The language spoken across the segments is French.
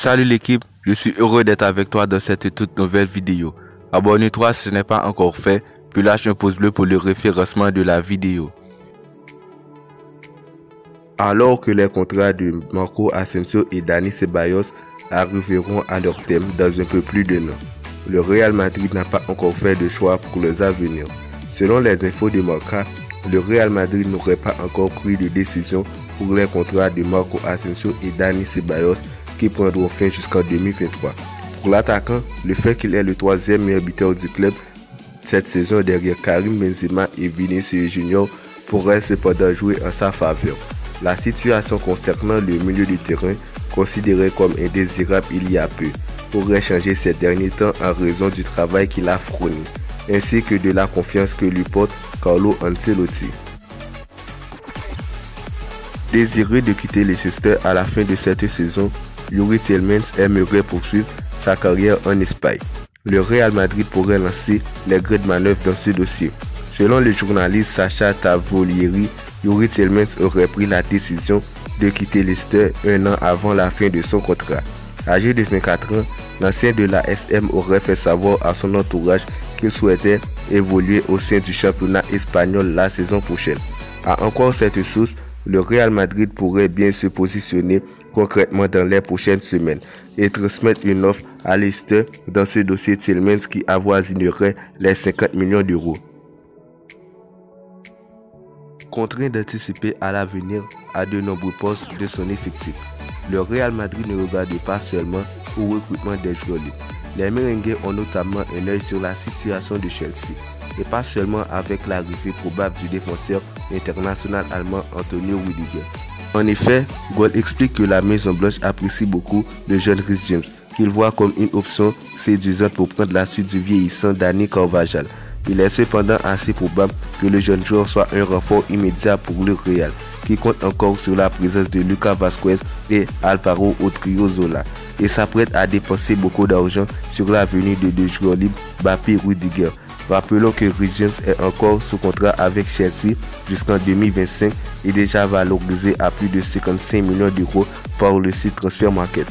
Salut l'équipe, je suis heureux d'être avec toi dans cette toute nouvelle vidéo. Abonne-toi si ce n'est pas encore fait, puis lâche un pouce bleu pour le référencement de la vidéo. Alors que les contrats de Marco Asensio et Dani Ceballos arriveront à leur terme dans un peu plus d'un an, le Real Madrid n'a pas encore fait de choix pour les avenirs. Selon les infos de Marca, le Real Madrid n'aurait pas encore pris de décision pour les contrats de Marco Asensio et Dani Ceballos qui prendront fin jusqu'en 2023. Pour l'attaquant, le fait qu'il est le troisième meilleur buteur du club cette saison derrière Karim Benzema et Vinicius Junior pourrait cependant jouer en sa faveur. La situation concernant le milieu de terrain, considéré comme indésirable il y a peu, pourrait changer ces derniers temps en raison du travail qu'il a fourni, ainsi que de la confiance que lui porte Carlo Ancelotti. Désireux de quitter Leicester à la fin de cette saison, Yuri Tielemans aimerait poursuivre sa carrière en Espagne. Le Real Madrid pourrait lancer les grandes manœuvres dans ce dossier. Selon le journaliste Sacha Tavolieri, Yuri Tielemans aurait pris la décision de quitter Leicester un an avant la fin de son contrat. Âgé de 24 ans, l'ancien de la SM aurait fait savoir à son entourage qu'il souhaitait évoluer au sein du championnat espagnol la saison prochaine. À encore cette source, le Real Madrid pourrait bien se positionner concrètement dans les prochaines semaines et transmettre une offre à Leicester dans ce dossier Tielemans qui avoisinerait les 50 millions d'euros. Contraint d'anticiper à l'avenir à de nombreux postes de son effectif, le Real Madrid ne regarde pas seulement au recrutement des joueurs libres. Les merengues ont notamment un œil sur la situation de Chelsea, et pas seulement avec l'arrivée probable du défenseur international allemand Antonio Rüdiger. En effet, Goal explique que la Maison Blanche apprécie beaucoup le jeune Reece James, qu'il voit comme une option séduisante pour prendre la suite du vieillissant Dani Carvajal. Il est cependant assez probable que le jeune joueur soit un renfort immédiat pour le Real, qui compte encore sur la présence de Lucas Vazquez et Alvaro Odriozola, et s'apprête à dépenser beaucoup d'argent sur la venue de deux joueurs libres, Mbappé et Rüdiger. Rappelons que Reece James est encore sous contrat avec Chelsea jusqu'en 2025 et déjà valorisé à plus de 55 millions d'euros par le site Transfer Market.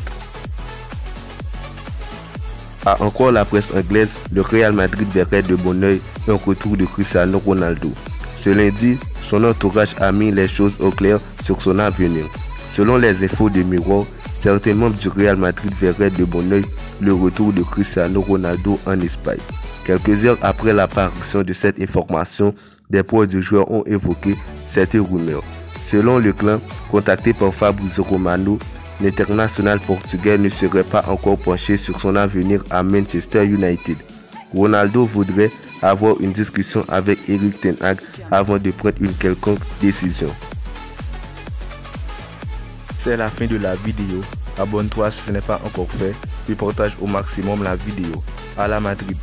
À encore la presse anglaise, le Real Madrid verrait de bon oeil un retour de Cristiano Ronaldo. Ce lundi, son entourage a mis les choses au clair sur son avenir. Selon les infos de Mirror, certains membres du Real Madrid verraient de bon oeil le retour de Cristiano Ronaldo en Espagne. Quelques heures après l'apparition de cette information, des proches du joueur ont évoqué cette rumeur. Selon le clan, contacté par Fabrizio Romano, l'international portugais ne serait pas encore penché sur son avenir à Manchester United. Ronaldo voudrait avoir une discussion avec Erik ten Hag avant de prendre une quelconque décision. C'est la fin de la vidéo. Abonne-toi si ce n'est pas encore fait, puis partage au maximum la vidéo. À la Madrid.